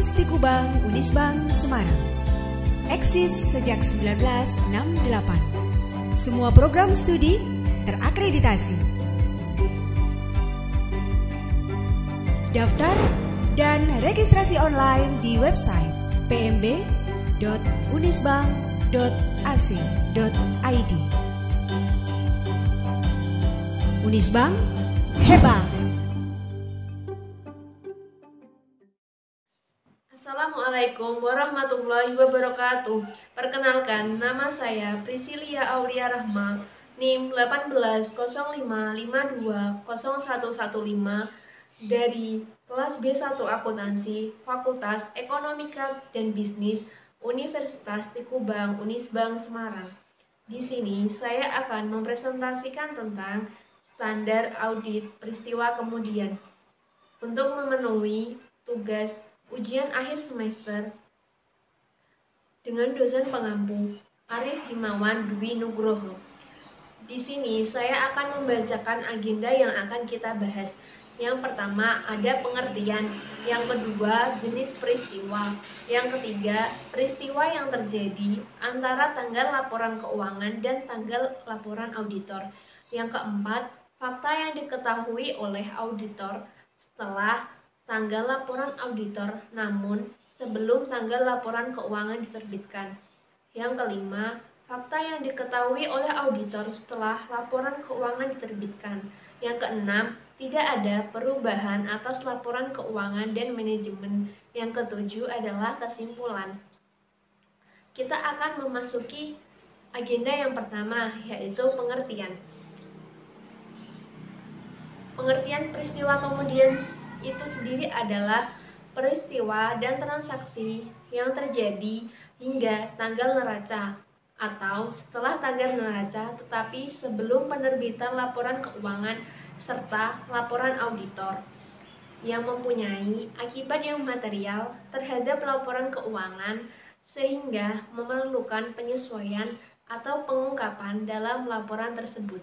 Universitas Tiku Bang, Unisbang, Semarang. Eksis sejak 1968. Semua program studi terakreditasi. Daftar dan registrasi online di website pmb.unisbang.ac.id. Unisbang hebat. Assalamualaikum warahmatullahi wabarakatuh. Perkenalkan, nama saya Priscilia Aulia Rahma, NIM 1805520115 dari kelas B1 Akuntansi, Fakultas Ekonomika dan Bisnis, Universitas Tiku Bang, Unisbang, Semarang. Di sini saya akan mempresentasikan tentang standar audit peristiwa kemudian untuk memenuhi tugas ujian akhir semester dengan dosen pengampu Arif Himawan Dwi Nugroho. Di sini saya akan membacakan agenda yang akan kita bahas. Yang pertama ada pengertian, yang kedua jenis peristiwa, yang ketiga peristiwa yang terjadi antara tanggal laporan keuangan dan tanggal laporan auditor, yang keempat fakta yang diketahui oleh auditor setelah tanggal laporan auditor namun sebelum tanggal laporan keuangan diterbitkan. Yang kelima, fakta yang diketahui oleh auditor setelah laporan keuangan diterbitkan. Yang keenam, tidak ada perubahan atas laporan keuangan dan manajemen. Yang ketujuh adalah kesimpulan. Kita akan memasuki agenda yang pertama, yaitu pengertian. Pengertian peristiwa kemudian itu sendiri adalah peristiwa dan transaksi yang terjadi hingga tanggal neraca atau setelah tanggal neraca tetapi sebelum penerbitan laporan keuangan serta laporan auditor yang mempunyai akibat yang material terhadap laporan keuangan sehingga memerlukan penyesuaian atau pengungkapan dalam laporan tersebut.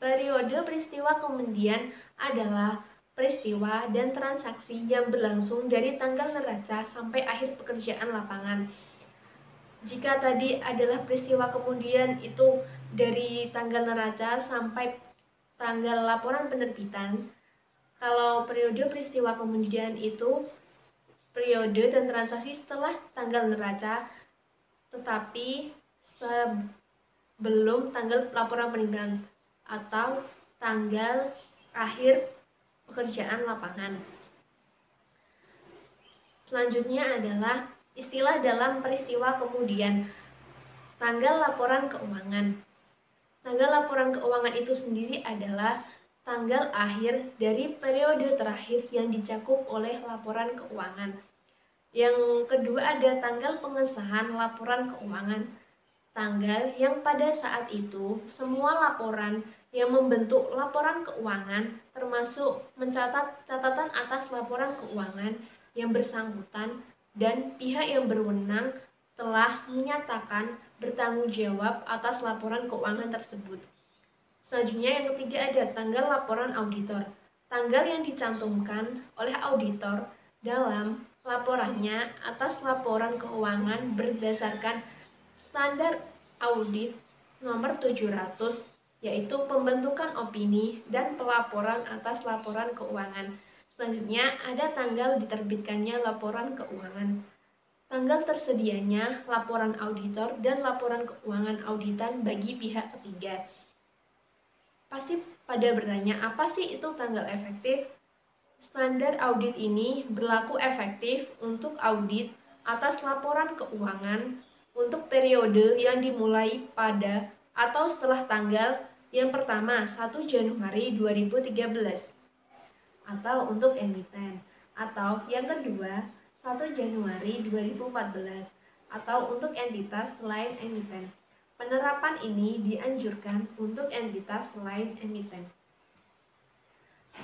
Periode peristiwa kemudian adalah peristiwa dan transaksi yang berlangsung dari tanggal neraca sampai akhir pekerjaan lapangan. Jika tadi adalah peristiwa kemudian itu dari tanggal neraca sampai tanggal laporan penerbitan, kalau periode peristiwa kemudian itu periode dan transaksi setelah tanggal neraca tetapi sebelum tanggal laporan penerbitan atau tanggal akhir pekerjaan lapangan. Selanjutnya adalah istilah dalam peristiwa kemudian. Tanggal laporan keuangan. Tanggal laporan keuangan itu sendiri adalah tanggal akhir dari periode terakhir yang dicakup oleh laporan keuangan. Yang kedua ada tanggal pengesahan laporan keuangan. Tanggal yang pada saat itu semua laporan yang membentuk laporan keuangan termasuk mencatat catatan atas laporan keuangan yang bersangkutan dan pihak yang berwenang telah menyatakan bertanggung jawab atas laporan keuangan tersebut. Selanjutnya yang ketiga ada tanggal laporan auditor. Tanggal yang dicantumkan oleh auditor dalam laporannya atas laporan keuangan berdasarkan standar audit nomor 700, yaitu pembentukan opini dan pelaporan atas laporan keuangan. Selanjutnya ada tanggal diterbitkannya laporan keuangan, tanggal tersedianya laporan auditor dan laporan keuangan auditan bagi pihak ketiga. Pasti pada bertanya, apa sih itu tanggal efektif? Standar audit ini berlaku efektif untuk audit atas laporan keuangan untuk periode yang dimulai pada atau setelah tanggal yang pertama 1 Januari 2013 atau untuk emiten, atau yang kedua 1 Januari 2014 atau untuk entitas selain emiten. Penerapan ini dianjurkan untuk entitas selain emiten.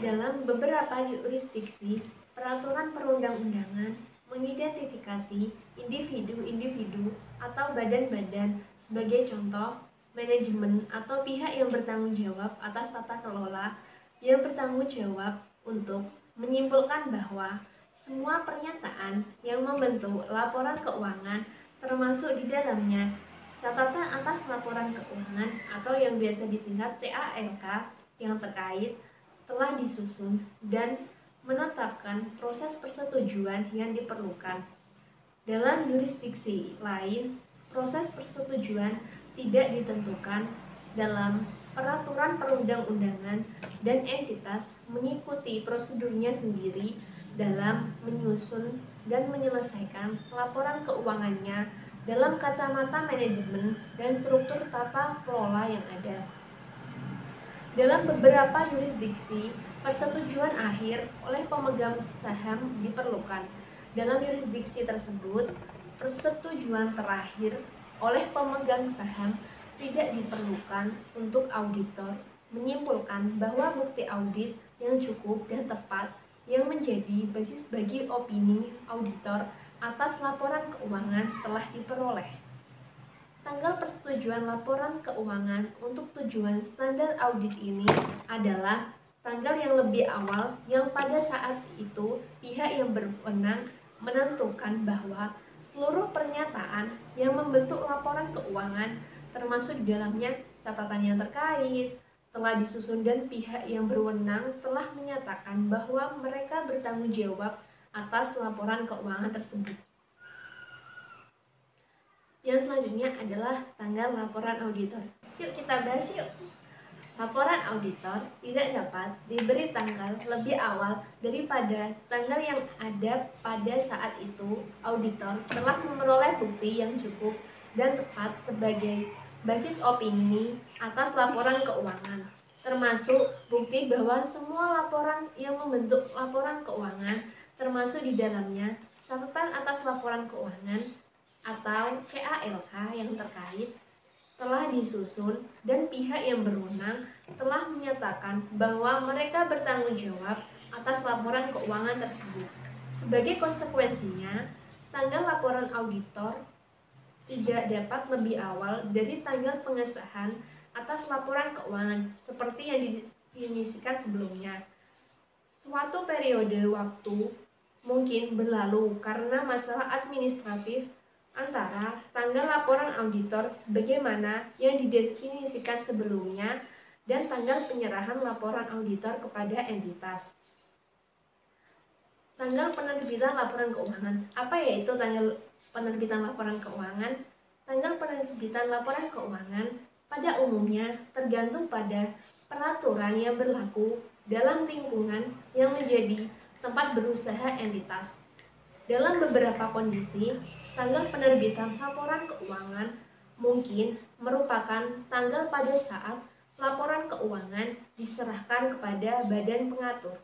Dalam beberapa yurisdiksi, peraturan perundang-undangan mengidentifikasi individu-individu atau badan-badan sebagai contoh manajemen atau pihak yang bertanggung jawab atas tata kelola yang bertanggung jawab untuk menyimpulkan bahwa semua pernyataan yang membentuk laporan keuangan, termasuk di dalamnya catatan atas laporan keuangan atau yang biasa disingkat CALK yang terkait, telah disusun dan menetapkan proses persetujuan yang diperlukan. Dalam jurisdiksi lain, proses persetujuan tidak ditentukan dalam peraturan perundang-undangan dan entitas mengikuti prosedurnya sendiri dalam menyusun dan menyelesaikan laporan keuangannya dalam kacamata manajemen dan struktur tata kelola yang ada. Dalam beberapa jurisdiksi, persetujuan akhir oleh pemegang saham diperlukan. Dalam jurisdiksi tersebut, persetujuan terakhir oleh pemegang saham tidak diperlukan untuk auditor menyimpulkan bahwa bukti audit yang cukup dan tepat yang menjadi basis bagi opini auditor atas laporan keuangan telah diperoleh. Tanggal persetujuan laporan keuangan untuk tujuan standar audit ini adalah tanggal yang lebih awal yang pada saat itu pihak yang berwenang menentukan bahwa seluruh pernyataan yang membentuk laporan keuangan termasuk di dalamnya catatan yang terkait telah disusun dan pihak yang berwenang telah menyatakan bahwa mereka bertanggung jawab atas laporan keuangan tersebut. Yang selanjutnya adalah tanggal laporan auditor. Yuk kita bahas yuk. Laporan auditor tidak dapat diberi tanggal lebih awal daripada tanggal yang ada pada saat itu auditor telah memperoleh bukti yang cukup dan tepat sebagai basis opini atas laporan keuangan, termasuk bukti bahwa semua laporan yang membentuk laporan keuangan, termasuk di dalamnya catatan atas laporan keuangan atau CALK yang terkait, telah disusun dan pihak yang berwenang telah menyatakan bahwa mereka bertanggung jawab atas laporan keuangan tersebut. Sebagai konsekuensinya, tanggal laporan auditor tidak dapat lebih awal dari tanggal pengesahan atas laporan keuangan seperti yang didefinisikan sebelumnya. Suatu periode waktu mungkin berlalu karena masalah administratif antara tanggal laporan auditor sebagaimana yang didefinisikan sebelumnya dan tanggal penyerahan laporan auditor kepada entitas. Tanggal penerbitan laporan keuangan. Apa yaitu tanggal penerbitan laporan keuangan? Tanggal penerbitan laporan keuangan pada umumnya tergantung pada peraturan yang berlaku dalam lingkungan yang menjadi tempat berusaha entitas. Dalam beberapa kondisi, tanggal penerbitan laporan keuangan mungkin merupakan tanggal pada saat laporan keuangan diserahkan kepada badan pengatur.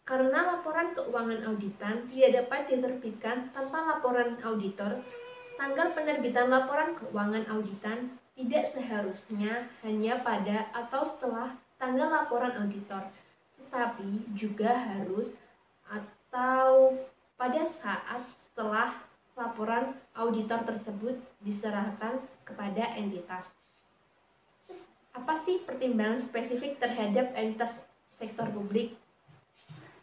Karena laporan keuangan auditan tidak dapat diterbitkan tanpa laporan auditor, tanggal penerbitan laporan keuangan auditan tidak seharusnya hanya pada atau setelah tanggal laporan auditor, tetapi juga harus atau pada saat setelah laporan auditor tersebut diserahkan kepada entitas. Apa sih pertimbangan spesifik terhadap entitas sektor publik?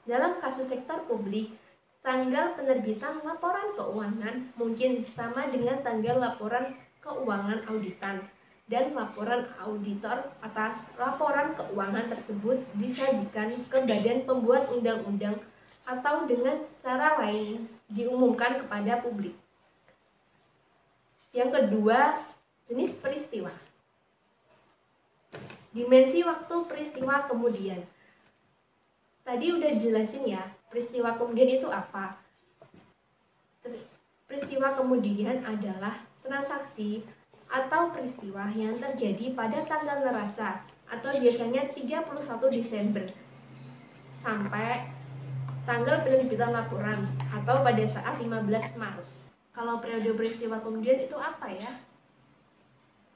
Dalam kasus sektor publik, tanggal penerbitan laporan keuangan mungkin sama dengan tanggal laporan keuangan auditan, dan laporan auditor atas laporan keuangan tersebut disajikan ke badan pembuat undang-undang atau dengan cara lain diumumkan kepada publik. Yang kedua, jenis peristiwa. Dimensi waktu peristiwa kemudian. Tadi udah jelasin ya, peristiwa kemudian itu apa? Peristiwa kemudian adalah transaksi atau peristiwa yang terjadi pada tanggal neraca atau biasanya 31 Desember sampai tanggal penerbitan laporan atau pada saat 15 Maret. Kalau periode peristiwa kemudian itu apa ya?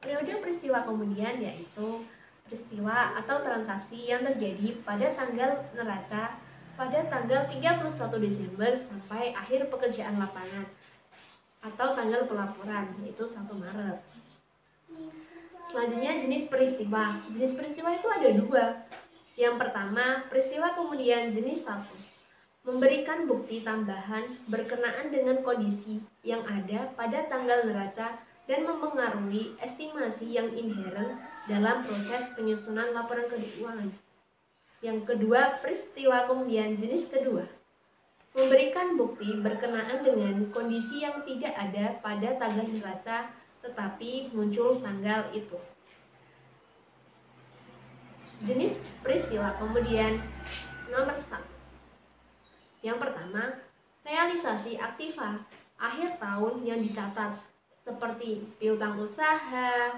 Periode peristiwa kemudian yaitu peristiwa atau transaksi yang terjadi pada tanggal neraca pada tanggal 31 Desember sampai akhir pekerjaan lapangan atau tanggal pelaporan yaitu 1 Maret. Selanjutnya jenis peristiwa. Jenis peristiwa itu ada dua. Yang pertama, peristiwa kemudian jenis 1. memberikan bukti tambahan berkenaan dengan kondisi yang ada pada tanggal neraca dan mempengaruhi estimasi yang inheren dalam proses penyusunan laporan keuangan. Yang kedua, peristiwa kemudian jenis kedua, memberikan bukti berkenaan dengan kondisi yang tidak ada pada tanggal neraca tetapi muncul tanggal itu. Jenis peristiwa kemudian nomor 1. Yang pertama, realisasi aktiva akhir tahun yang dicatat seperti piutang usaha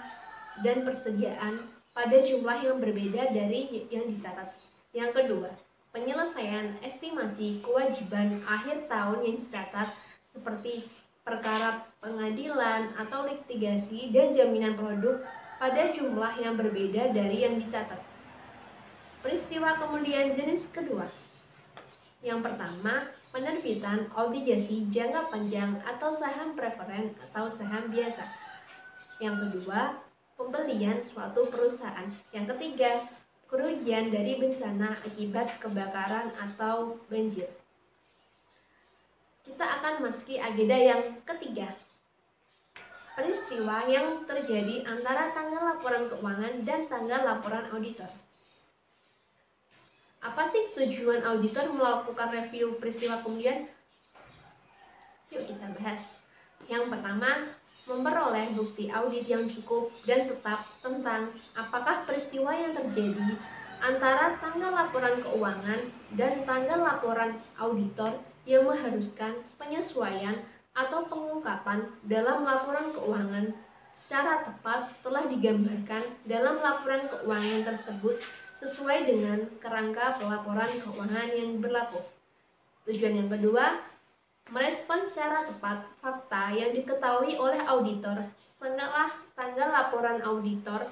dan persediaan pada jumlah yang berbeda dari yang dicatat. Yang kedua, penyelesaian estimasi kewajiban akhir tahun yang dicatat seperti perkara pengadilan atau litigasi dan jaminan produk pada jumlah yang berbeda dari yang dicatat. Peristiwa kemudian jenis kedua. Yang pertama, penerbitan obligasi jangka panjang atau saham preferen atau saham biasa. Yang kedua, pembelian suatu perusahaan. Yang ketiga, kerugian dari bencana akibat kebakaran atau banjir. Kita akan masuki agenda yang ketiga. Peristiwa yang terjadi antara tanggal laporan keuangan dan tanggal laporan auditor. Apa sih tujuan auditor melakukan review peristiwa kemudian? Yuk kita bahas. Yang pertama, memperoleh bukti audit yang cukup dan tetap tentang apakah peristiwa yang terjadi antara tanggal laporan keuangan dan tanggal laporan auditor yang mengharuskan penyesuaian atau pengungkapan dalam laporan keuangan secara tepat telah digambarkan dalam laporan keuangan tersebut sesuai dengan kerangka pelaporan keuangan yang berlaku. Tujuan yang kedua, merespons secara tepat fakta yang diketahui oleh auditor setelah tanggal laporan auditor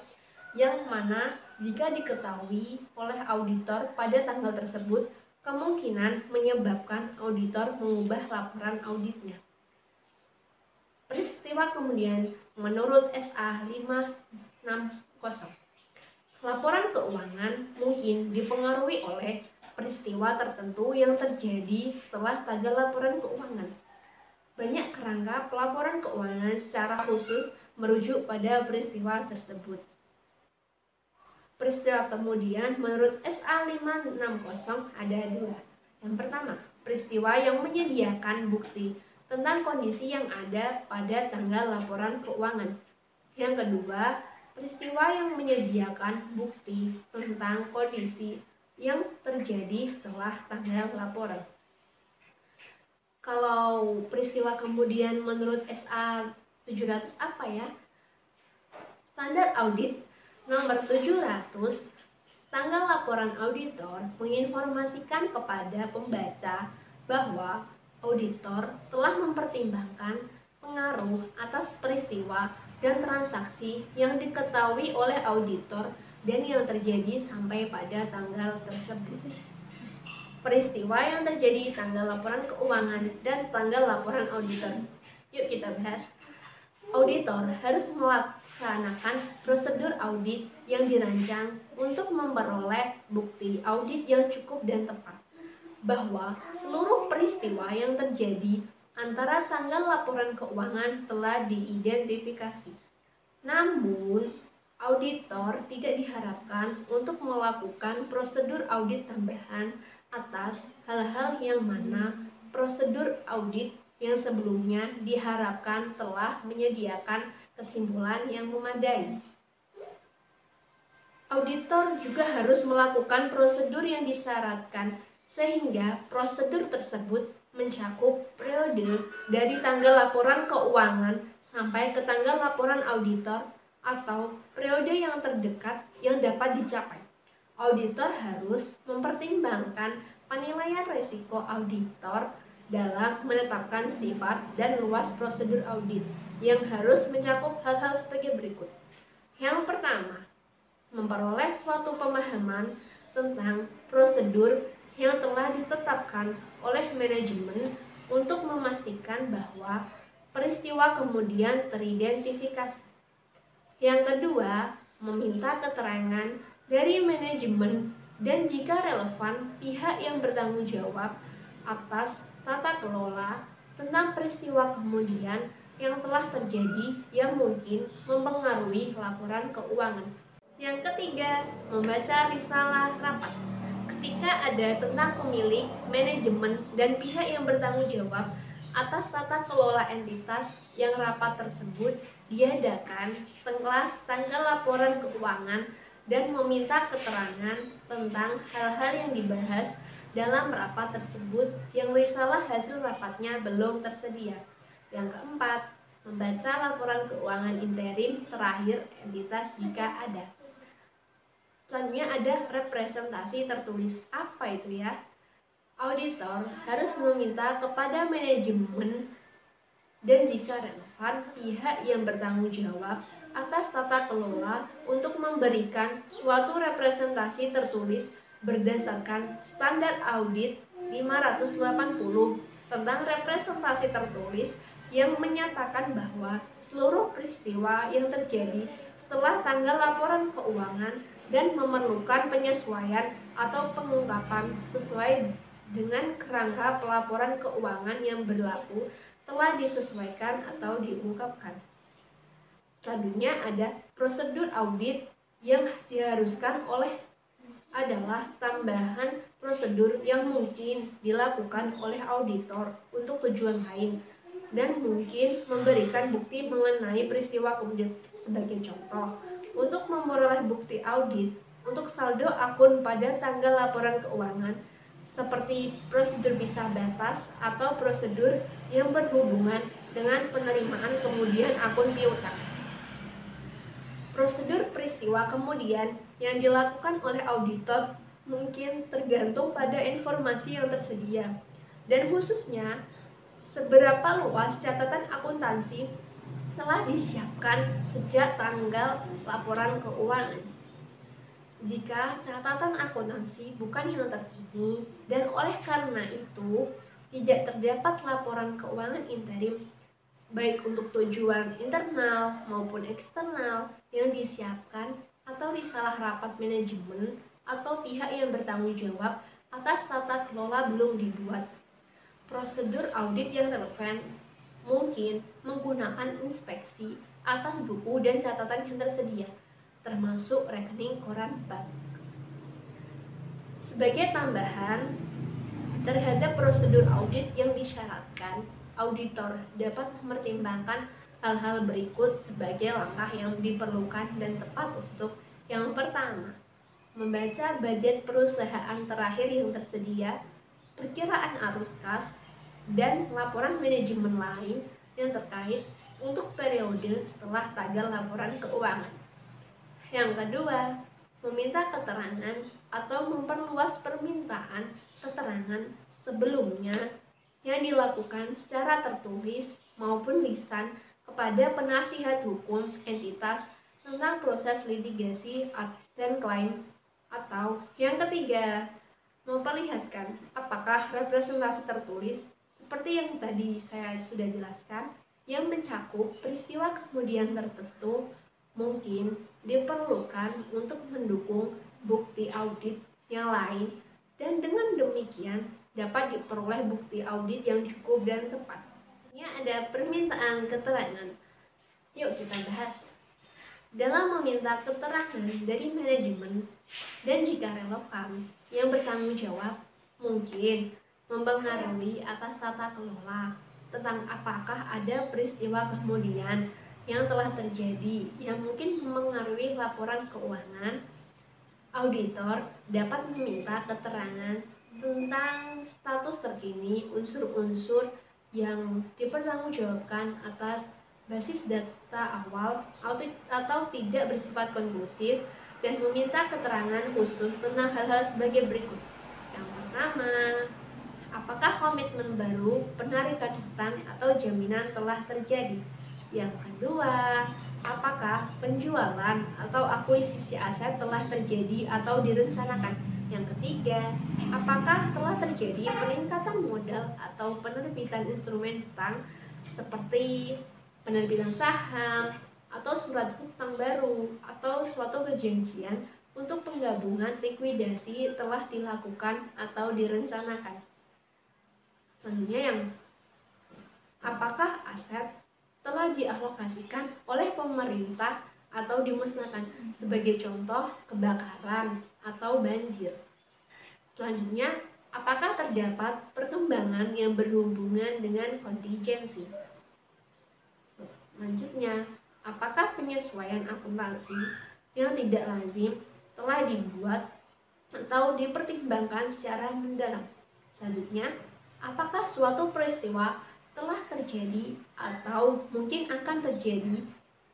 yang mana jika diketahui oleh auditor pada tanggal tersebut kemungkinan menyebabkan auditor mengubah laporan auditnya. Peristiwa kemudian menurut SA 560. Laporan keuangan mungkin dipengaruhi oleh peristiwa tertentu yang terjadi setelah tanggal laporan keuangan. Banyak kerangka pelaporan keuangan secara khusus merujuk pada peristiwa tersebut. Peristiwa kemudian menurut SA 560 ada dua. Yang pertama, peristiwa yang menyediakan bukti tentang kondisi yang ada pada tanggal laporan keuangan. Yang kedua, peristiwa yang menyediakan bukti tentang kondisi yang terjadi setelah tanggal laporan. Kalau peristiwa kemudian menurut SA 700 apa ya? Standar audit nomor 700, tanggal laporan auditor menginformasikan kepada pembaca bahwa auditor telah mempertimbangkan pengaruh atas peristiwa dan transaksi yang diketahui oleh auditor dan yang terjadi sampai pada tanggal tersebut. Peristiwa yang terjadi tanggal laporan keuangan dan tanggal laporan auditor. Yuk kita bahas. Auditor harus melaksanakan prosedur audit yang dirancang untuk memperoleh bukti audit yang cukup dan tepat bahwa seluruh peristiwa yang terjadi antara tanggal laporan keuangan telah diidentifikasi. Namun, auditor tidak diharapkan untuk melakukan prosedur audit tambahan atas hal-hal yang mana prosedur audit yang sebelumnya diharapkan telah menyediakan kesimpulan yang memadai. Auditor juga harus melakukan prosedur yang disyaratkan sehingga prosedur tersebut mencakup periode dari tanggal laporan keuangan sampai ke tanggal laporan auditor atau periode yang terdekat yang dapat dicapai. Auditor harus mempertimbangkan penilaian risiko auditor dalam menetapkan sifat dan luas prosedur audit yang harus mencakup hal-hal sebagai berikut. Yang pertama, memperoleh suatu pemahaman tentang prosedur yang telah ditetapkan oleh manajemen untuk memastikan bahwa peristiwa kemudian teridentifikasi. Yang kedua, meminta keterangan dari manajemen dan jika relevan pihak yang bertanggung jawab atas tata kelola tentang peristiwa kemudian yang telah terjadi yang mungkin mempengaruhi laporan keuangan. Yang ketiga, membaca risalah rapat. Ketika ada tentang pemilik, manajemen, dan pihak yang bertanggung jawab atas tata kelola entitas yang rapat tersebut diadakan setelah tanggal laporan keuangan dan meminta keterangan tentang hal-hal yang dibahas dalam rapat tersebut yang risalah hasil rapatnya belum tersedia. Yang keempat, membaca laporan keuangan interim terakhir entitas jika ada. Selanjutnya ada representasi tertulis. Apa itu ya? Auditor harus meminta kepada manajemen dan jika relevan pihak yang bertanggung jawab atas tata kelola untuk memberikan suatu representasi tertulis berdasarkan standar audit 580 tentang representasi tertulis yang menyatakan bahwa seluruh peristiwa yang terjadi setelah tanggal laporan keuangan dan memerlukan penyesuaian atau pengungkapan sesuai dengan kerangka pelaporan keuangan yang berlaku telah disesuaikan atau diungkapkan. Selanjutnya ada prosedur audit yang diharuskan adalah tambahan prosedur yang mungkin dilakukan oleh auditor untuk tujuan lain dan mungkin memberikan bukti mengenai peristiwa kemudian. Sebagai contoh, untuk memperoleh bukti audit untuk saldo akun pada tanggal laporan keuangan seperti prosedur pisah batas atau prosedur yang berhubungan dengan penerimaan kemudian akun piutang. Prosedur peristiwa kemudian yang dilakukan oleh auditor mungkin tergantung pada informasi yang tersedia dan khususnya seberapa luas catatan akuntansi telah disiapkan sejak tanggal laporan keuangan. Jika catatan akuntansi bukan yang terkini dan oleh karena itu tidak terdapat laporan keuangan interim baik untuk tujuan internal maupun eksternal yang disiapkan atau risalah rapat manajemen atau pihak yang bertanggung jawab atas tata kelola belum dibuat, prosedur audit yang relevan mungkin menggunakan inspeksi atas buku dan catatan yang tersedia, termasuk rekening koran bank. Sebagai tambahan terhadap prosedur audit yang disyaratkan, auditor dapat mempertimbangkan hal-hal berikut sebagai langkah yang diperlukan dan tepat untuk: yang pertama, membaca budget perusahaan terakhir yang tersedia, perkiraan arus kas, dan laporan manajemen lain yang terkait untuk periode setelah tanggal laporan keuangan. Yang kedua, meminta keterangan atau memperluas permintaan keterangan sebelumnya yang dilakukan secara tertulis maupun lisan kepada penasihat hukum entitas tentang proses litigasi dan klaim. Atau yang ketiga, memperlihatkan apakah representasi tertulis seperti yang tadi saya sudah jelaskan yang mencakup peristiwa kemudian tertentu mungkin diperlukan untuk mendukung bukti audit yang lain dan dengan demikian dapat diperoleh bukti audit yang cukup dan tepat. Ini ada permintaan keterangan. Yuk kita bahas. Dalam meminta keterangan dari manajemen dan jika relevan yang bertanggung jawab mungkin mempengaruhi atas tata kelola tentang apakah ada peristiwa kemudian yang telah terjadi yang mungkin mempengaruhi laporan keuangan, auditor dapat meminta keterangan tentang status terkini unsur-unsur yang dipertanggungjawabkan atas basis data awal atau tidak bersifat konklusif dan meminta keterangan khusus tentang hal-hal sebagai berikut. Yang pertama, apakah komitmen baru, penarikan hutang atau jaminan telah terjadi? Yang kedua, apakah penjualan atau akuisisi aset telah terjadi atau direncanakan? Yang ketiga, apakah telah terjadi peningkatan modal atau penerbitan instrumen hutang seperti penerbitan saham atau surat hutang baru atau suatu perjanjian untuk penggabungan likuidasi telah dilakukan atau direncanakan. Selanjutnya yang apakah aset telah dialokasikan oleh pemerintah atau dimusnahkan, sebagai contoh kebakaran atau banjir. Selanjutnya, apakah terdapat perkembangan yang berhubungan dengan kontingensi? Selanjutnya, apakah penyesuaian akuntansi yang tidak lazim telah dibuat atau dipertimbangkan secara mendalam? Selanjutnya, apakah suatu peristiwa telah terjadi atau mungkin akan terjadi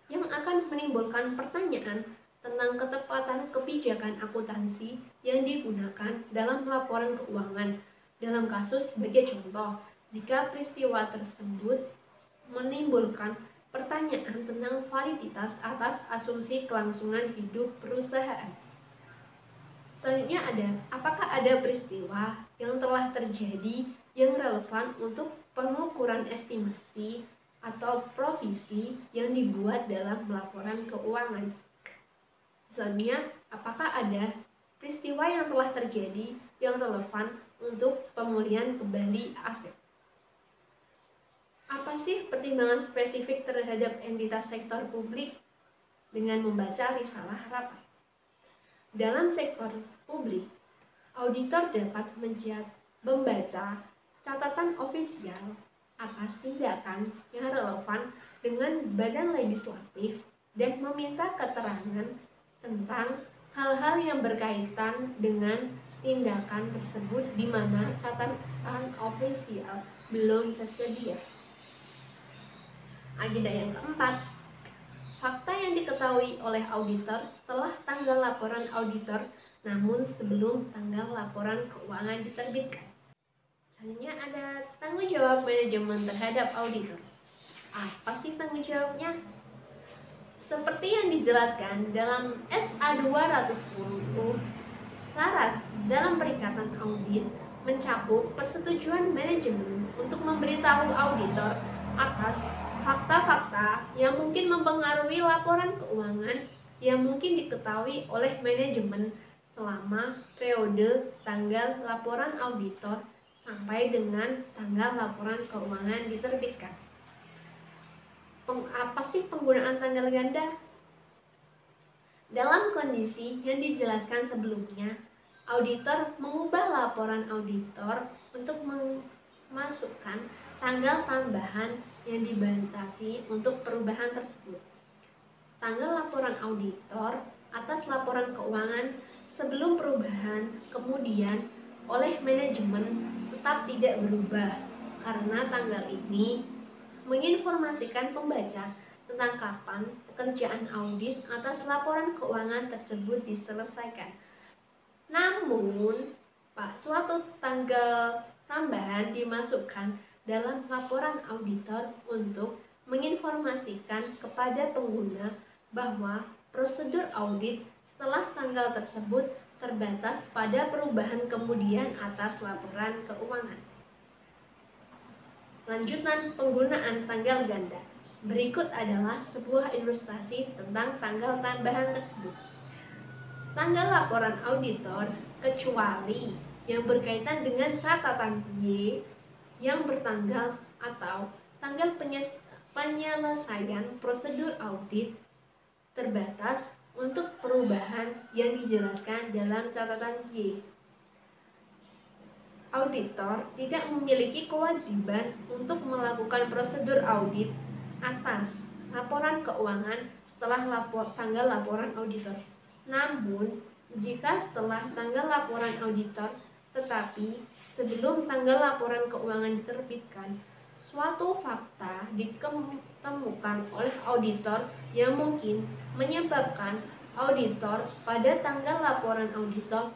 yang akan menimbulkan pertanyaan tentang ketepatan kebijakan akuntansi yang digunakan dalam laporan keuangan. Dalam kasus sebagai contoh, jika peristiwa tersebut menimbulkan pertanyaan tentang validitas atas asumsi kelangsungan hidup perusahaan. Selanjutnya apakah ada peristiwa yang telah terjadi yang relevan untuk pengukuran estimasi atau provisi yang dibuat dalam laporan keuangan. Selanjutnya, apakah ada peristiwa yang telah terjadi yang relevan untuk pemulihan kembali aset. Apa sih pertimbangan spesifik terhadap entitas sektor publik? Dengan membaca risalah rapat. Dalam sektor publik, auditor dapat membaca catatan ofisial atas tindakan yang relevan dengan badan legislatif dan meminta keterangan tentang hal-hal yang berkaitan dengan tindakan tersebut di mana catatan ofisial belum tersedia. Agenda yang keempat, fakta yang diketahui oleh auditor setelah tanggal laporan auditor namun sebelum tanggal laporan keuangan diterbitkan. Selanjutnya ada tanggung jawab manajemen terhadap auditor. Apa sih tanggung jawabnya? Seperti yang dijelaskan dalam SA 210, syarat dalam perikatan audit mencakup persetujuan manajemen untuk memberitahu auditor atas fakta-fakta yang mungkin mempengaruhi laporan keuangan yang mungkin diketahui oleh manajemen selama periode tanggal laporan auditor sampai dengan tanggal laporan keuangan diterbitkan. Apa sih penggunaan tanggal ganda? Dalam kondisi yang dijelaskan sebelumnya, auditor mengubah laporan auditor untuk memasukkan tanggal tambahan yang dibatasi untuk perubahan tersebut. Tanggal laporan auditor atas laporan keuangan sebelum perubahan kemudian oleh manajemen tetap tidak berubah karena tanggal ini menginformasikan pembaca tentang kapan pekerjaan audit atas laporan keuangan tersebut diselesaikan. Namun, suatu tanggal tambahan dimasukkan dalam laporan auditor untuk menginformasikan kepada pengguna bahwa prosedur audit setelah tanggal tersebut terbatas pada perubahan kemudian atas laporan keuangan. Lanjutan penggunaan tanggal ganda. Berikut adalah sebuah ilustrasi tentang tanggal tambahan tersebut. Tanggal laporan auditor kecuali yang berkaitan dengan catatan Y yang bertanggal atau tanggal penyelesaian prosedur audit terbatas untuk perubahan yang dijelaskan dalam catatan Y. Auditor tidak memiliki kewajiban untuk melakukan prosedur audit atas laporan keuangan setelah tanggal laporan auditor. Namun, jika setelah tanggal laporan auditor tetapi sebelum tanggal laporan keuangan diterbitkan, suatu fakta ditemukan oleh auditor yang mungkin menyebabkan auditor pada tanggal laporan auditor,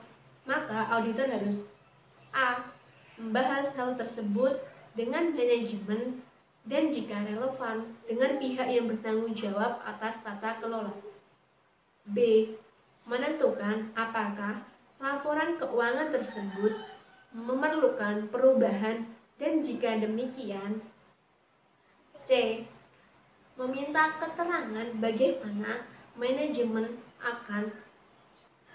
maka auditor harus A. Membahas hal tersebut dengan manajemen dan jika relevan dengan pihak yang bertanggung jawab atas tata kelola. B. Menentukan apakah laporan keuangan tersebut memerlukan perubahan dan jika demikian. C. Meminta keterangan bagaimana manajemen akan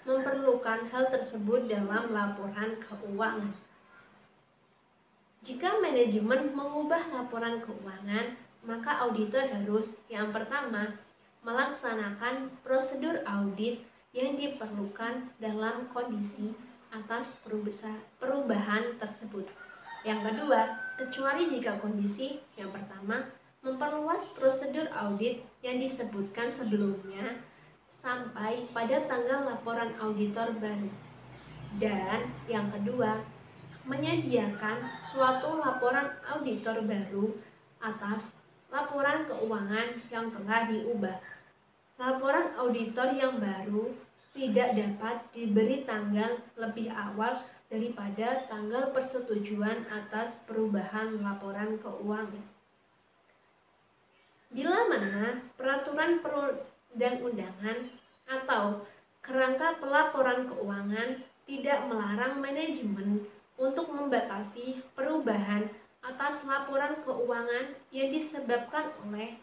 memerlukan hal tersebut dalam laporan keuangan. Jika manajemen mengubah laporan keuangan, maka auditor harus yang pertama melaksanakan prosedur audit yang diperlukan dalam kondisi atas perubahan tersebut. Yang kedua, kecuali jika kondisi yang pertama memperluas prosedur audit yang disebutkan sebelumnya sampai pada tanggal laporan auditor baru. Dan yang kedua, menyediakan suatu laporan auditor baru atas laporan keuangan yang telah diubah. Laporan auditor yang baru tidak dapat diberi tanggal lebih awal daripada tanggal persetujuan atas perubahan laporan keuangan. Bila mana peraturan perundang-undangan atau kerangka pelaporan keuangan tidak melarang manajemen untuk membatasi perubahan atas laporan keuangan yang disebabkan oleh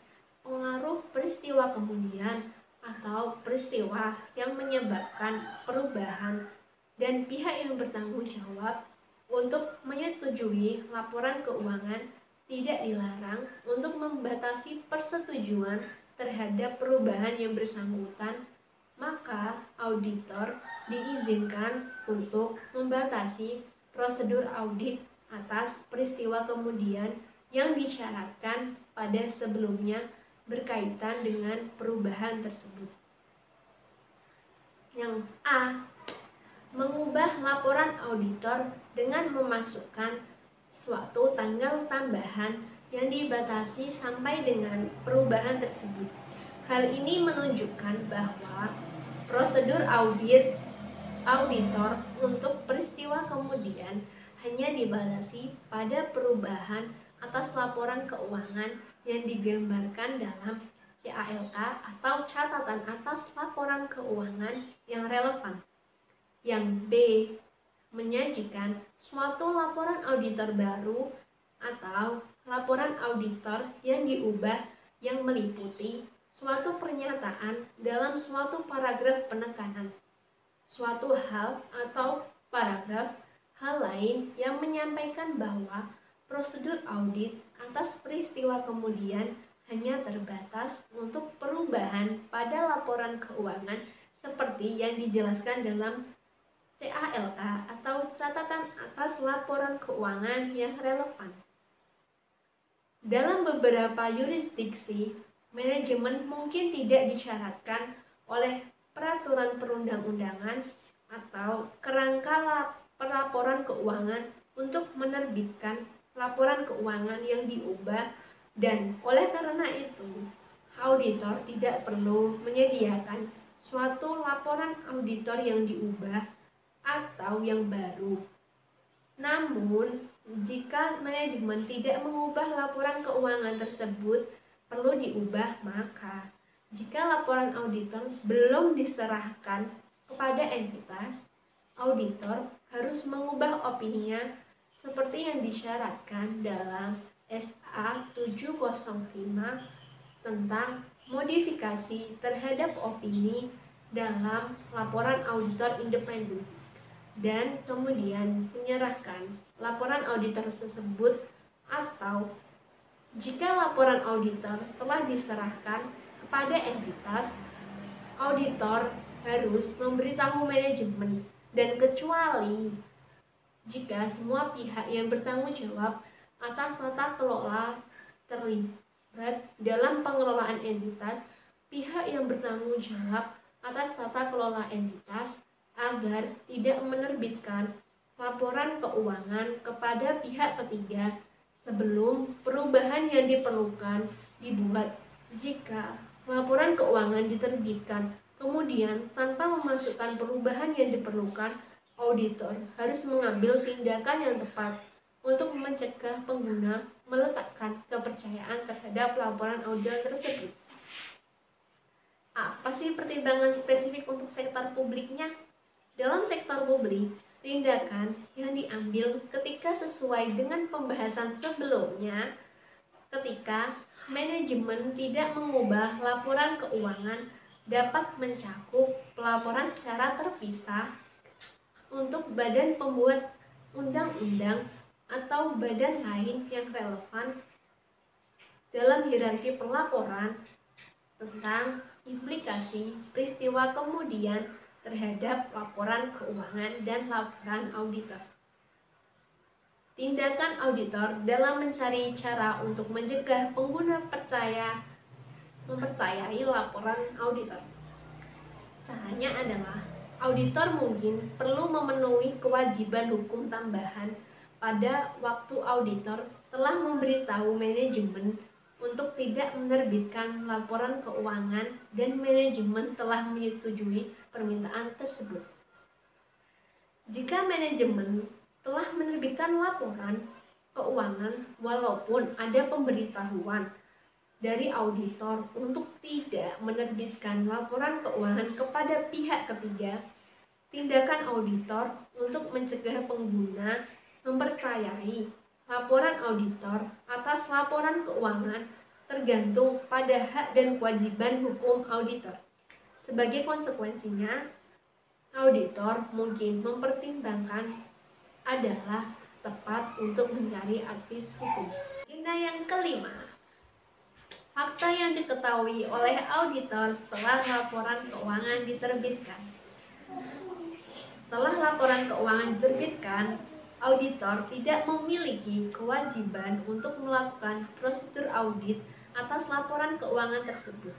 pengaruh peristiwa kemudian atau peristiwa yang menyebabkan perubahan, dan pihak yang bertanggung jawab untuk menyetujui laporan keuangan tidak dilarang untuk membatasi persetujuan terhadap perubahan yang bersangkutan, maka auditor diizinkan untuk membatasi prosedur audit atas peristiwa kemudian yang disyaratkan pada sebelumnya berkaitan dengan perubahan tersebut. Yang A. Mengubah laporan auditor dengan memasukkan suatu tanggal tambahan yang dibatasi sampai dengan perubahan tersebut. Hal ini menunjukkan bahwa prosedur auditor untuk peristiwa kemudian hanya dibatasi pada perubahan atas laporan keuangan yang digambarkan dalam CALK atau catatan atas laporan keuangan yang relevan. Yang B. Menyajikan suatu laporan auditor baru atau laporan auditor yang diubah yang meliputi suatu pernyataan dalam suatu paragraf penekanan, suatu hal atau paragraf hal lain yang menyampaikan bahwa prosedur audit atas peristiwa kemudian hanya terbatas untuk perubahan pada laporan keuangan seperti yang dijelaskan dalam CALK atau catatan atas laporan keuangan yang relevan. Dalam beberapa yurisdiksi, manajemen mungkin tidak disyaratkan oleh peraturan perundang-undangan atau kerangka pelaporan keuangan untuk menerbitkan laporan keuangan yang diubah, dan oleh karena itu auditor tidak perlu menyediakan suatu laporan auditor yang diubah atau yang baru. Namun, jika manajemen tidak mengubah laporan keuangan tersebut perlu diubah, maka jika laporan auditor belum diserahkan kepada entitas, auditor harus mengubah opininya seperti yang disyaratkan dalam SA 705 tentang modifikasi terhadap opini dalam laporan auditor independen, dan kemudian menyerahkan laporan auditor tersebut, atau jika laporan auditor telah diserahkan kepada entitas, auditor harus memberitahu manajemen, dan kecuali jika semua pihak yang bertanggung jawab atas tata kelola terlibat dalam pengelolaan entitas, pihak yang bertanggung jawab atas tata kelola entitas agar tidak menerbitkan laporan keuangan kepada pihak ketiga sebelum perubahan yang diperlukan dibuat. Jika laporan keuangan diterbitkan kemudian tanpa memasukkan perubahan yang diperlukan, auditor harus mengambil tindakan yang tepat untuk mencegah pengguna meletakkan kepercayaan terhadap laporan auditor tersebut. Apa sih pertimbangan spesifik untuk sektor publiknya? Dalam sektor publik, tindakan yang diambil ketika sesuai dengan pembahasan sebelumnya, ketika manajemen tidak mengubah laporan keuangan dapat mencakup pelaporan secara terpisah untuk badan pembuat undang-undang atau badan lain yang relevan dalam hierarki pelaporan tentang implikasi peristiwa kemudian terhadap laporan keuangan dan laporan auditor. Tindakan auditor dalam mencari cara untuk mencegah pengguna mempercayai laporan auditor. Caranya adalah auditor mungkin perlu memenuhi kewajiban hukum tambahan pada waktu auditor telah memberitahu manajemen untuk tidak menerbitkan laporan keuangan dan manajemen telah menyetujui permintaan tersebut. Jika manajemen telah menerbitkan laporan keuangan walaupun ada pemberitahuan dari auditor untuk tidak menerbitkan laporan keuangan kepada pihak ketiga, tindakan auditor untuk mencegah pengguna mempercayai laporan auditor atas laporan keuangan tergantung pada hak dan kewajiban hukum auditor. Sebagai konsekuensinya, auditor mungkin mempertimbangkan adalah tepat untuk mencari advis hukum. Agenda yang kelima, fakta yang diketahui oleh auditor setelah laporan keuangan diterbitkan. Setelah laporan keuangan diterbitkan, auditor tidak memiliki kewajiban untuk melakukan prosedur audit atas laporan keuangan tersebut.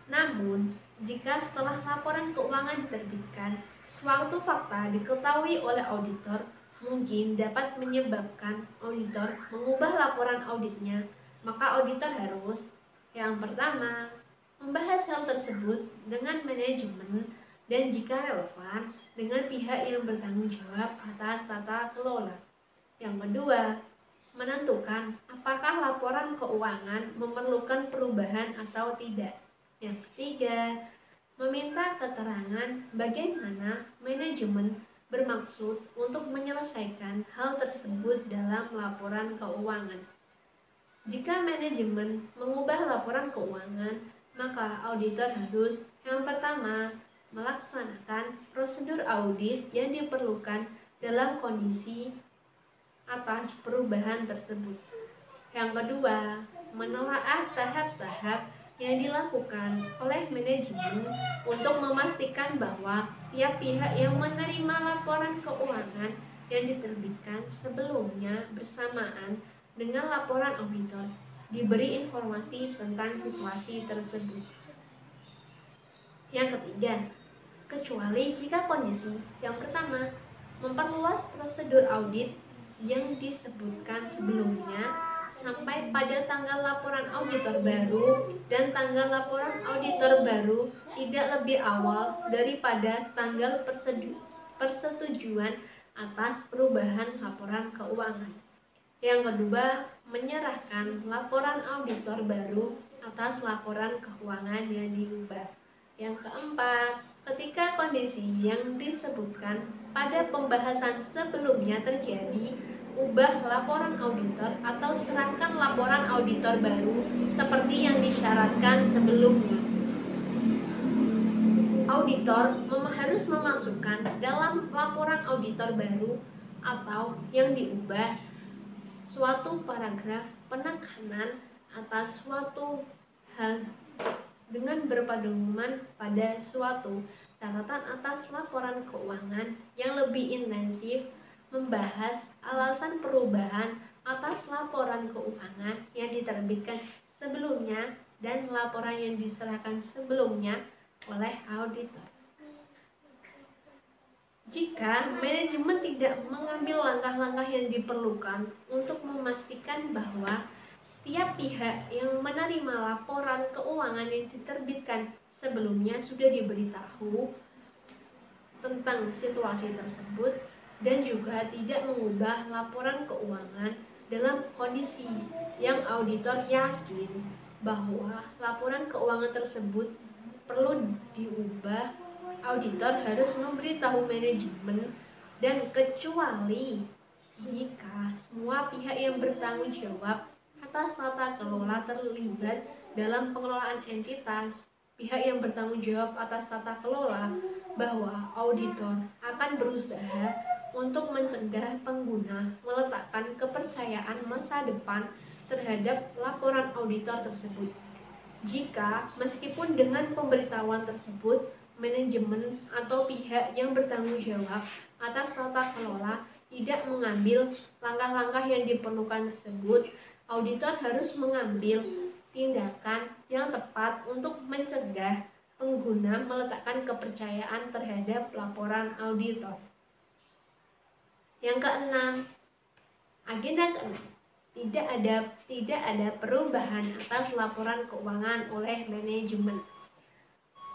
Namun, jika setelah laporan keuangan diterbitkan, suatu fakta diketahui oleh auditor mungkin dapat menyebabkan auditor mengubah laporan auditnya, maka auditor harus yang pertama, membahas hal tersebut dengan manajemen dan jika relevan dengan pihak yang bertanggung jawab atas tata kelola. Yang kedua, menentukan apakah laporan keuangan memerlukan perubahan atau tidak. Yang ketiga, meminta keterangan bagaimana manajemen bermaksud untuk menyelesaikan hal tersebut dalam laporan keuangan. Jika manajemen mengubah laporan keuangan, maka auditor harus yang pertama melaksanakan prosedur audit yang diperlukan dalam kondisi atas perubahan tersebut. Yang kedua, menelaah tahap-tahap yang dilakukan oleh manajemen untuk memastikan bahwa setiap pihak yang menerima laporan keuangan yang diterbitkan sebelumnya bersamaan dengan laporan auditor diberi informasi tentang situasi tersebut. Yang ketiga, kecuali jika kondisi yang pertama memperluas prosedur audit yang disebutkan sebelumnya sampai pada tanggal laporan auditor baru dan tanggal laporan auditor baru tidak lebih awal daripada tanggal persetujuan atas perubahan laporan keuangan. Yang kedua, menyerahkan laporan auditor baru atas laporan keuangan yang diubah. Yang keempat, ketika kondisi yang disebutkan pada pembahasan sebelumnya terjadi, ubah laporan auditor atau serahkan laporan auditor baru seperti yang disyaratkan sebelumnya. Auditor harus memasukkan dalam laporan auditor baru atau yang diubah suatu paragraf penekanan atas suatu hal dengan berpedoman pada suatu catatan atas laporan keuangan yang lebih intensif, membahas alasan perubahan atas laporan keuangan yang diterbitkan sebelumnya dan laporan yang diserahkan sebelumnya oleh auditor. Jika manajemen tidak mengambil langkah-langkah yang diperlukan untuk memastikan bahwa setiap pihak yang menerima laporan keuangan yang diterbitkan sebelumnya sudah diberitahu tentang situasi tersebut dan juga tidak mengubah laporan keuangan dalam kondisi yang auditor yakin bahwa laporan keuangan tersebut perlu diubah, auditor harus memberitahu manajemen dan kecuali jika semua pihak yang bertanggung jawab atas tata kelola terlibat dalam pengelolaan entitas, pihak yang bertanggung jawab atas tata kelola bahwa auditor akan berusaha untuk mencegah pengguna meletakkan kepercayaan masa depan terhadap laporan auditor tersebut. Jika meskipun dengan pemberitahuan tersebut, manajemen atau pihak yang bertanggung jawab atas tata kelola tidak mengambil langkah-langkah yang diperlukan tersebut, auditor harus mengambil tindakan yang tepat untuk mencegah pengguna meletakkan kepercayaan terhadap laporan auditor. Yang keenam, agenda keenam, tidak ada perubahan atas laporan keuangan oleh manajemen.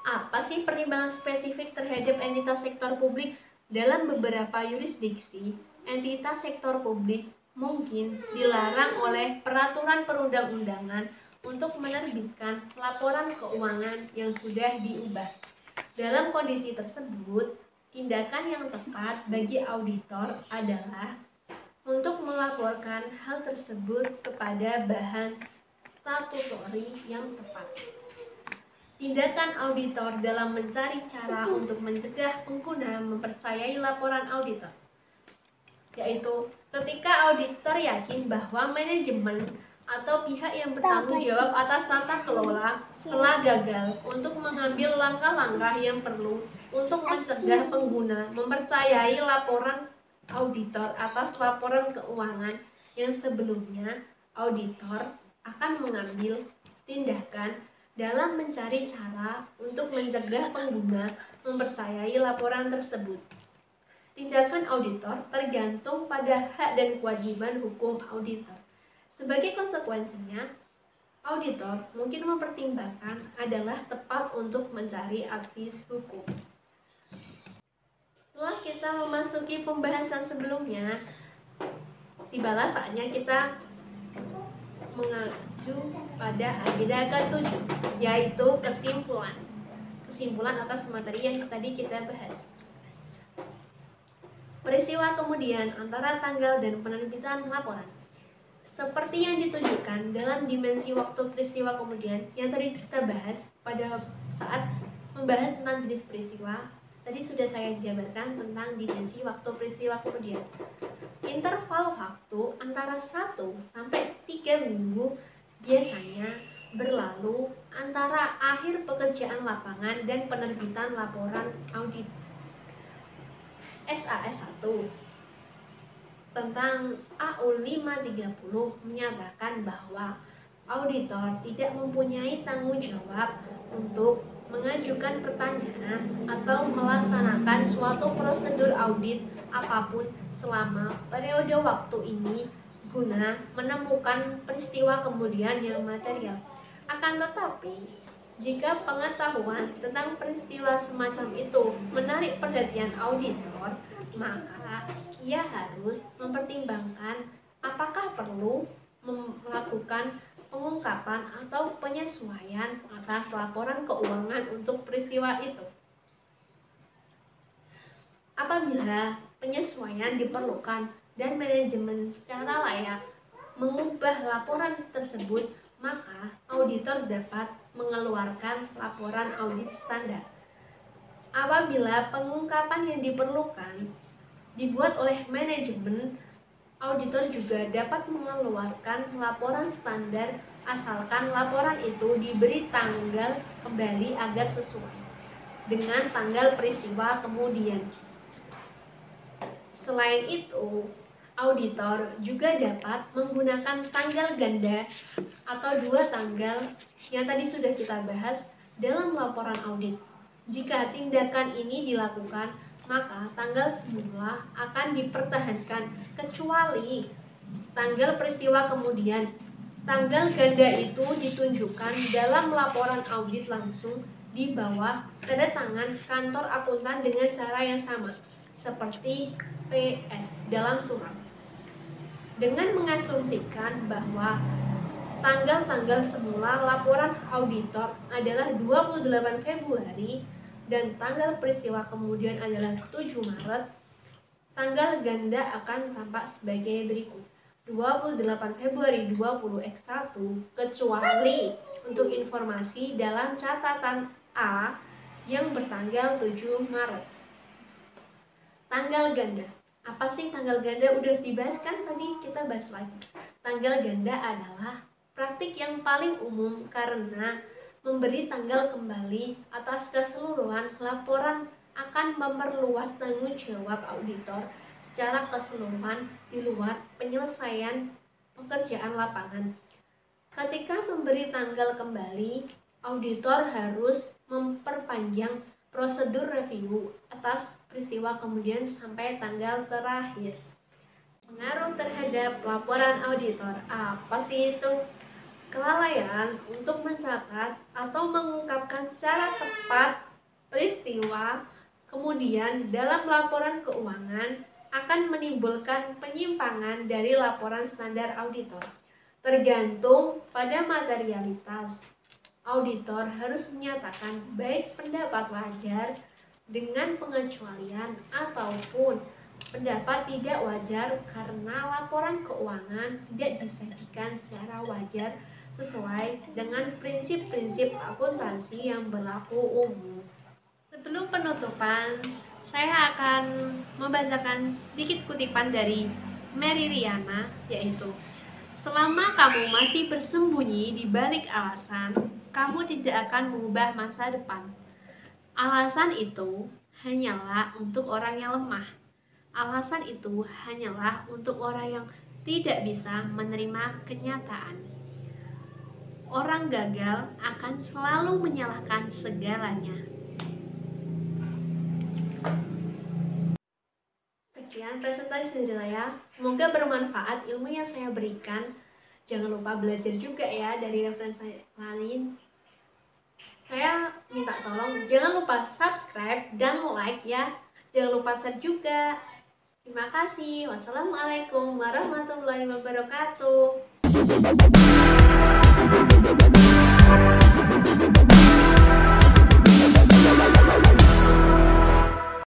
Apa sih pertimbangan spesifik terhadap entitas sektor publik? Dalam beberapa yurisdiksi, entitas sektor publik mungkin dilarang oleh peraturan perundang-undangan untuk menerbitkan laporan keuangan yang sudah diubah. Dalam kondisi tersebut, tindakan yang tepat bagi auditor adalah untuk melaporkan hal tersebut kepada bahan statutory yang tepat. Tindakan auditor dalam mencari cara untuk mencegah pengguna mempercayai laporan auditor, yaitu ketika auditor yakin bahwa manajemen atau pihak yang bertanggung jawab atas tata kelola telah gagal untuk mengambil langkah-langkah yang perlu untuk mencegah pengguna mempercayai laporan auditor atas laporan keuangan yang sebelumnya, auditor akan mengambil tindakan dalam mencari cara untuk mencegah pengguna mempercayai laporan tersebut. Tindakan auditor tergantung pada hak dan kewajiban hukum auditor. Sebagai konsekuensinya, auditor mungkin mempertimbangkan adalah tepat untuk mencari advis hukum. Setelah kita memasuki pembahasan sebelumnya, tibalah saatnya kita mengacu pada agenda ke-7, yaitu kesimpulan atas materi yang tadi kita bahas. Peristiwa kemudian antara tanggal dan penerbitan laporan. Seperti yang ditunjukkan dalam dimensi waktu peristiwa kemudian yang tadi kita bahas pada saat membahas tentang jenis peristiwa, tadi sudah saya jabarkan tentang dimensi waktu peristiwa kemudian. Interval waktu antara 1 sampai 3 minggu biasanya berlalu antara akhir pekerjaan lapangan dan penerbitan laporan audit. SAS 1 tentang AU 530 menyatakan bahwa auditor tidak mempunyai tanggung jawab untuk mengajukan pertanyaan atau melaksanakan suatu prosedur audit apapun selama periode waktu ini guna menemukan peristiwa kemudian yang material. Akan tetapi, jika pengetahuan tentang peristiwa semacam itu menarik perhatian auditor, maka ia harus mempertimbangkan apakah perlu melakukan pengungkapan atau penyesuaian atas laporan keuangan untuk peristiwa itu. Apabila penyesuaian diperlukan dan manajemen secara layak mengubah laporan tersebut, maka auditor dapat mengeluarkan laporan audit standar. Apabila pengungkapan yang diperlukan dibuat oleh manajemen, auditor juga dapat mengeluarkan laporan standar asalkan laporan itu diberi tanggal kembali agar sesuai dengan tanggal peristiwa kemudian. Selain itu, auditor juga dapat menggunakan tanggal ganda atau 2 tanggal yang tadi sudah kita bahas dalam laporan audit. Jika tindakan ini dilakukan, maka tanggal semula akan dipertahankan kecuali tanggal peristiwa kemudian. Tanggal ganda itu ditunjukkan dalam laporan audit langsung di bawah tanda tangan kantor akuntan dengan cara yang sama, seperti PS dalam surat. Dengan mengasumsikan bahwa tanggal-tanggal semula laporan auditor adalah 28 Februari dan tanggal peristiwa kemudian adalah 7 Maret, tanggal ganda akan tampak sebagai berikut. 28 Februari 20X1 kecuali untuk informasi dalam catatan A yang bertanggal 7 Maret. Tanggal ganda Apa sih tanggal ganda? Udah dibahas kan tadi, kita bahas lagi. Tanggal ganda adalah praktik yang paling umum karena memberi tanggal kembali atas keseluruhan laporan akan memperluas tanggung jawab auditor secara keseluruhan di luar penyelesaian pekerjaan lapangan. Ketika memberi tanggal kembali, auditor harus memperpanjang prosedur review atas peristiwa kemudian sampai tanggal terakhir. Pengaruh terhadap laporan auditor, apa sih itu? Kelalaian untuk mencatat atau mengungkapkan secara tepat peristiwa kemudian dalam laporan keuangan akan menimbulkan penyimpangan dari laporan standar auditor. Tergantung pada materialitas, auditor harus menyatakan baik pendapat wajar dengan pengecualian ataupun pendapat tidak wajar karena laporan keuangan tidak disajikan secara wajar sesuai dengan prinsip-prinsip akuntansi yang berlaku umum. Sebelum penutupan, saya akan membacakan sedikit kutipan dari Mary Riana, yaitu, selama kamu masih bersembunyi di balik alasan, kamu tidak akan mengubah masa depan. Alasan itu hanyalah untuk orang yang lemah. Alasan itu hanyalah untuk orang yang tidak bisa menerima kenyataan. Orang gagal akan selalu menyalahkan segalanya. Sekian presentasi dari saya. Semoga bermanfaat ilmu yang saya berikan. Jangan lupa belajar juga ya dari referensi lain. Saya minta tolong jangan lupa subscribe dan like ya. Jangan lupa share juga. Terima kasih. Wassalamualaikum warahmatullahi wabarakatuh.